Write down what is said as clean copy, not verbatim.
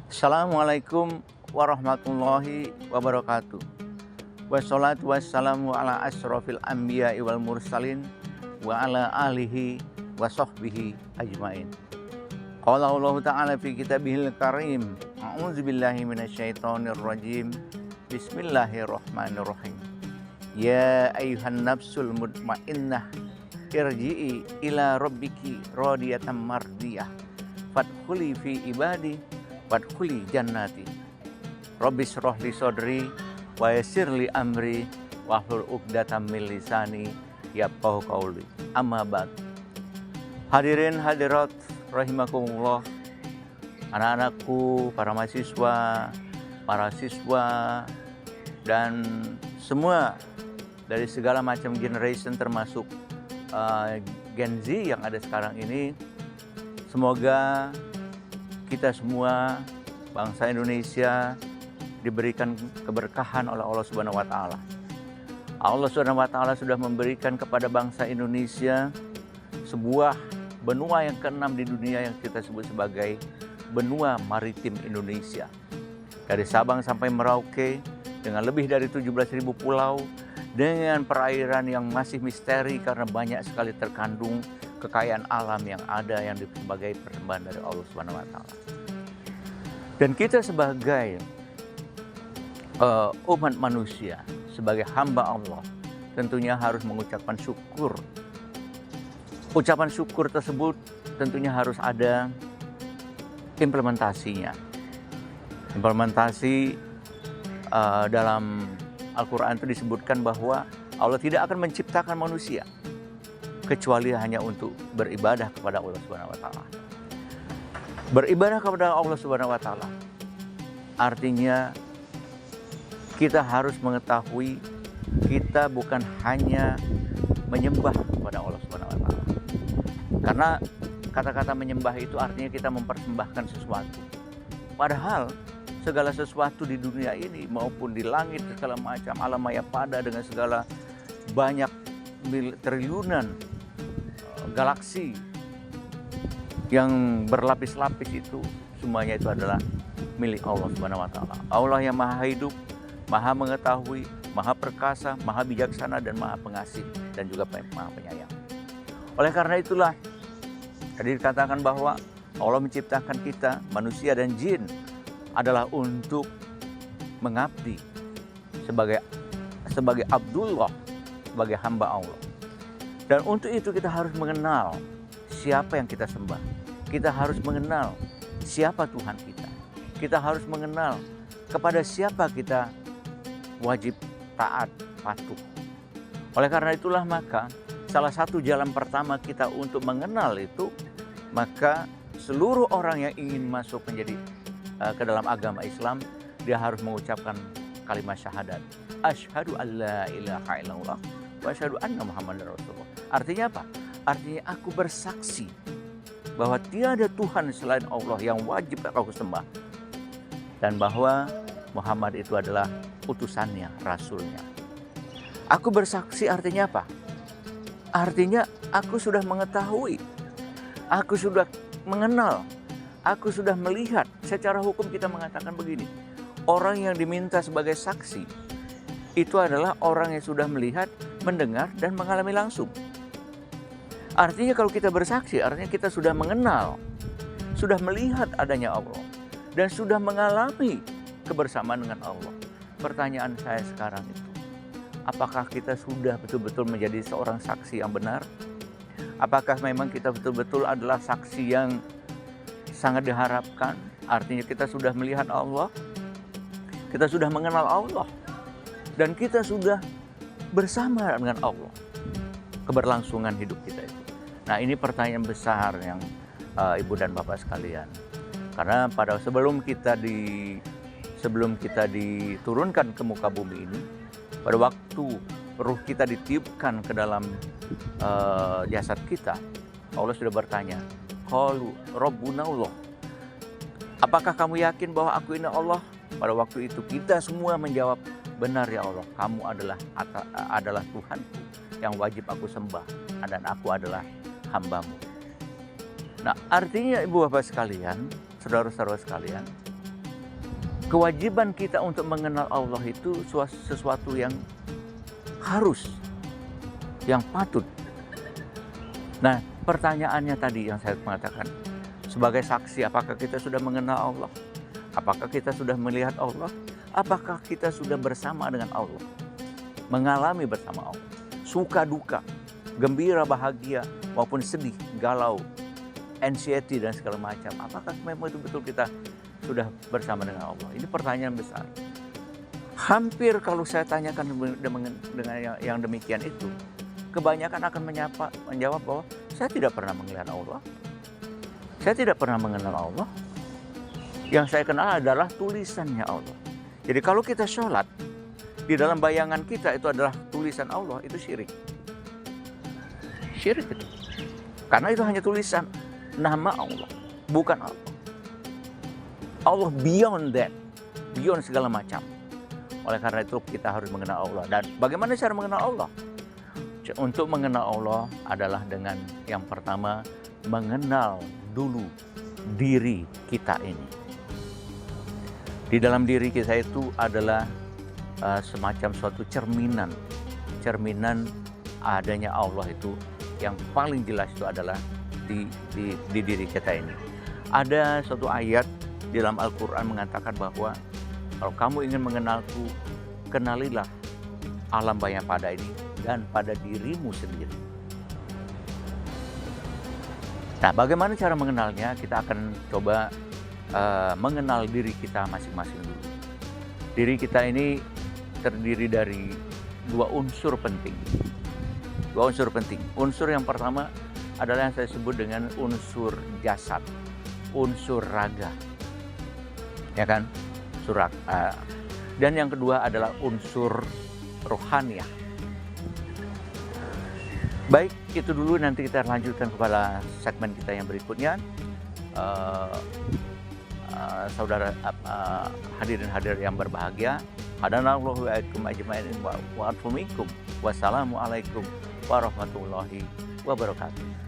Assalamualaikum warahmatullahi wabarakatuh. Wassalatu wassalamu ala asrofil anbiya'i wal mursalin wa ala alihi wa sahbihi ajmain. Qala Allah Ta'ala fi kitabihil karim, a'udzubillahi minasyaitonir rajim. Bismillahirrahmanirrahim. Ya ayyuhan nafsul mutmainnah, irji'i ila rabbiki radiyatan mardiyah, fadkhuli fi ibadi wadkhuli jannati. Rabbis rohli sodri wa yassirli amri wahlul uqdatam min lisani yafqahu qauli. Amma ba'd. Hadirin hadirat rahimakumullah, anak-anakku, para mahasiswa, para siswa, dan semua dari segala macam generation termasuk Gen Z yang ada sekarang ini. Semoga kita semua bangsa Indonesia diberikan keberkahan oleh Allah Subhanahu wa taala. Allah Subhanahu wa taala sudah memberikan kepada bangsa Indonesia sebuah benua yang keenam di dunia yang kita sebut sebagai benua maritim Indonesia. Dari Sabang sampai Merauke dengan lebih dari 17.000 pulau, dengan perairan yang masih misteri karena banyak sekali terkandung kekayaan alam yang ada yang sebagai persembahan dari Allah Subhanahu wa taala. Dan kita sebagai umat manusia, sebagai hamba Allah, tentunya harus mengucapkan syukur. Ucapan syukur tersebut tentunya harus ada implementasinya. Implementasi dalam Al-Quran itu disebutkan bahwa Allah tidak akan menciptakan manusia kecuali hanya untuk beribadah kepada Allah Subhanahu wa taala. Beribadah kepada Allah Subhanahu wa taala artinya kita harus mengetahui kita bukan hanya menyembah kepada Allah Subhanahu wa taala. Karena kata-kata menyembah itu artinya kita mempersembahkan sesuatu. Padahal segala sesuatu di dunia ini maupun di langit segala macam alam maya pada dengan segala banyak triliunan galaksi yang berlapis-lapis itu semuanya itu adalah milik Allah Subhanahu wa taala. Allah yang Maha Hidup, Maha Mengetahui, Maha Perkasa, Maha Bijaksana dan Maha Pengasih dan juga Maha Penyayang. Oleh karena itulah tadi dikatakan bahwa Allah menciptakan kita manusia dan jin adalah untuk mengabdi sebagai Abdullah, sebagai hamba Allah. Dan untuk itu kita harus mengenal siapa yang kita sembah. Kita harus mengenal siapa Tuhan kita. Kita harus mengenal kepada siapa kita wajib taat, patuh. Oleh karena itulah maka salah satu jalan pertama kita untuk mengenal itu, maka seluruh orang yang ingin masuk menjadi ke dalam agama Islam, dia harus mengucapkan kalimat syahadat. Asyhadu an la ilaha illallah wa asyhadu anna Muhammadar Rasulullah. Artinya apa? Artinya aku bersaksi bahwa tiada Tuhan selain Allah yang wajib aku sembah. Dan bahwa Muhammad itu adalah utusannya, rasulnya. Aku bersaksi artinya apa? Artinya aku sudah mengetahui, aku sudah mengenal, aku sudah melihat. Secara hukum kita mengatakan begini, orang yang diminta sebagai saksi itu adalah orang yang sudah melihat, mendengar, dan mengalami langsung. Artinya kalau kita bersaksi, artinya kita sudah mengenal, sudah melihat adanya Allah, dan sudah mengalami kebersamaan dengan Allah. Pertanyaan saya sekarang itu, apakah kita sudah betul-betul menjadi seorang saksi yang benar? Apakah memang kita betul-betul adalah saksi yang sangat diharapkan? Artinya kita sudah melihat Allah, kita sudah mengenal Allah, dan kita sudah bersama dengan Allah, keberlangsungan hidup kita itu. Nah, ini pertanyaan besar yang Ibu dan Bapak sekalian. Karena sebelum kita diturunkan ke muka bumi ini, pada waktu ruh kita ditiupkan ke dalam jasad kita, Allah sudah bertanya, qalu rabbuna Allah. Apakah kamu yakin bahwa aku ini Allah? Pada waktu itu kita semua menjawab, benar ya Allah, kamu adalah Tuhanku yang wajib aku sembah, dan aku adalah hambamu. Nah, artinya ibu bapak sekalian, saudara-saudara sekalian, Kewajiban kita untuk mengenal Allah itu sesuatu yang harus, yang patut. Nah, pertanyaannya tadi yang saya mengatakan, sebagai saksi, apakah kita sudah mengenal Allah? Apakah kita sudah melihat Allah? Apakah kita sudah bersama dengan Allah? Mengalami bersama Allah. Suka duka, gembira, bahagia, maupun sedih, galau, anxiety dan segala macam. Apakah memang itu betul kita sudah bersama dengan Allah? Ini pertanyaan besar. Hampir kalau saya tanyakan dengan yang demikian itu, kebanyakan akan menjawab bahwa saya tidak pernah melihat Allah. Saya tidak pernah mengenal Allah. Yang saya kenal adalah tulisannya Allah. Jadi kalau kita sholat, di dalam bayangan kita itu adalah tulisan Allah, itu syirik. Syirik itu. Karena itu hanya tulisan nama Allah, bukan Allah. Allah beyond that, beyond segala macam. Oleh karena itu kita harus mengenal Allah. Dan bagaimana cara mengenal Allah? Untuk mengenal Allah adalah dengan yang pertama, mengenal dulu diri kita ini. Di dalam diri kita itu adalah semacam suatu cerminan adanya Allah itu. Yang paling jelas itu adalah di diri kita ini. Ada suatu ayat di dalam Al-Quran mengatakan bahwa kalau kamu ingin mengenalku, kenalilah alam bawah pada ini dan pada dirimu sendiri. Nah, bagaimana cara mengenalnya? Kita akan coba mengenal diri kita masing-masing dulu. Diri kita ini terdiri dari dua unsur penting. Unsur yang pertama adalah yang saya sebut dengan unsur jasad, unsur raga. Ya kan? Surak. Dan yang kedua adalah unsur rohaniah. Baik, itu dulu, nanti kita lanjutkan kepada segmen kita yang berikutnya. Saudara hadirin yang berbahagia, hadanallahu wa iyyakum ajmain wa atumikum. Wassalamualaikum warahmatullahi wabarakatuh.